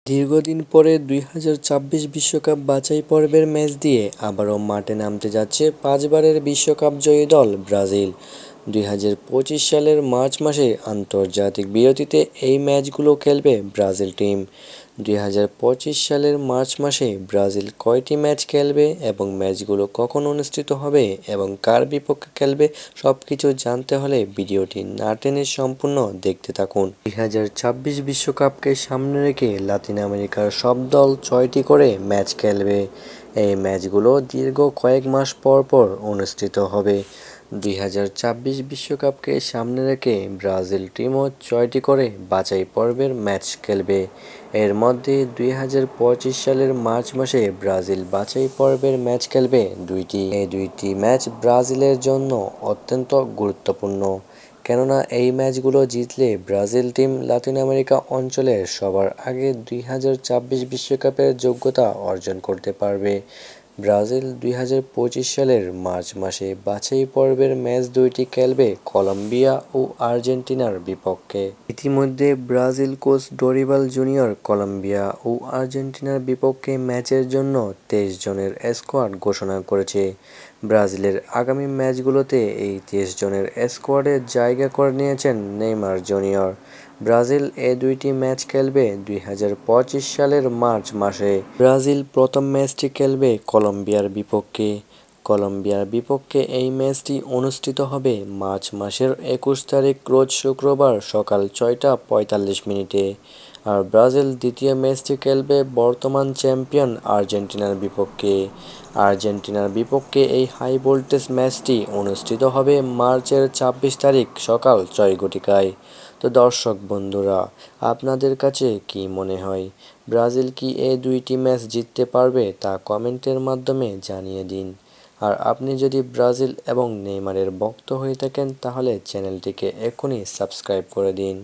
দীর্ঘদিন পরে ২০২৬ বিশ্বকাপ বাছাই পর্বের ম্যাচ দিয়ে আবারও মাঠে নামতে যাচ্ছে পাঁচবারের বিশ্বকাপ জয়ী দল ব্রাজিল। ২০২৫ সালের মার্চ মাসে আন্তর্জাতিক বিরতিতে এই ম্যাচগুলো খেলবে ব্রাজিল টিম। ২০২৫ সালের মার্চ মাসে ব্রাজিল কয়টি ম্যাচ খেলবে এবং ম্যাচগুলো কখন অনুষ্ঠিত হবে এবং কার বিপক্ষে খেলবে সবকিছু জানতে হলে ভিডিওটি না টেনে সম্পূর্ণ দেখতে থাকুন। ২০২৬ বিশ্বকাপকে সামনে রেখে লাতিন আমেরিকার সব দল ৬টি করে ম্যাচ খেলবে। এই ম্যাচগুলো দীর্ঘ কয়েক মাস পর পর অনুষ্ঠিত হবে। ২০২৬ বিশ্বকাপকে সামনে রেখে ব্রাজিল টিমও ৬টি করে বাছাই পর্বের ম্যাচ খেলবে। এর মধ্যে ২০২৫ সালের মার্চ মাসে ব্রাজিল বাছাই পর্বের ম্যাচ খেলবে দুইটি। এই দুইটি ম্যাচ ব্রাজিলের জন্য অত্যন্ত গুরুত্বপূর্ণ, কেননা এই ম্যাচগুলো জিতলে ব্রাজিল টিম লাতিন আমেরিকা অঞ্চলের সবার আগে ২০২৬ বিশ্বকাপের যোগ্যতা অর্জন করতে পারবে। ব্রাজিল ২০২৫ সালের মার্চ মাসে বাছাই পর্বের ম্যাচ দুইটি খেলবে কলম্বিয়া ও আর্জেন্টিনার বিপক্ষে। ইতিমধ্যে Brazil coach Dorival Junior Colombia ও আর্জেন্টিনার বিপক্ষে ম্যাচের জন্য ২৩ জনের স্কোয়াড ঘোষণা করেছে। ব্রাজিলের আগামী ম্যাচগুলোতে এই ২৩ জনের স্কোয়াডে জায়গা করে নিয়েছেন নেইমার জুনিয়র। ব্রাজিল দুইটি ম্যাচ খেলবে ২০২৫ সালের মার্চ মাসে। ব্রাজিল প্রথম ম্যাচটি খেলবে কলম্বিয়ার বিপক্ষে। কলম্বিয়ার বিপক্ষে এই ম্যাচটি অনুষ্ঠিত হবে মার্চ মাসের ২১ তারিখ রোজ শুক্রবার সকাল ৬টা ৪৫ মিনিটে। আর ব্রাজিল দ্বিতীয় ম্যাচটি খেলবে বর্তমান চ্যাম্পিয়ন আর্জেন্টিনার বিপক্ষে। আর্জেন্টিনার বিপক্ষে এই হাই ভোল্টেজ ম্যাচটি অনুষ্ঠিত হবে মার্চের ২৬ তারিখ সকাল ৬ ঘটিকায়। তো দর্শক বন্ধুরা, আপনাদের কাছে কি মনে হয়, ব্রাজিল কি এই দুইটি ম্যাচ জিততে পারবে তা কমেন্টের মাধ্যমে জানিয়ে দিন। আর আপনি যদি ব্রাজিল এবং নেইমারের ভক্ত হয়ে থাকেন তাহলে চ্যানেলটিকে এখনই সাবস্ক্রাইব করে দিন।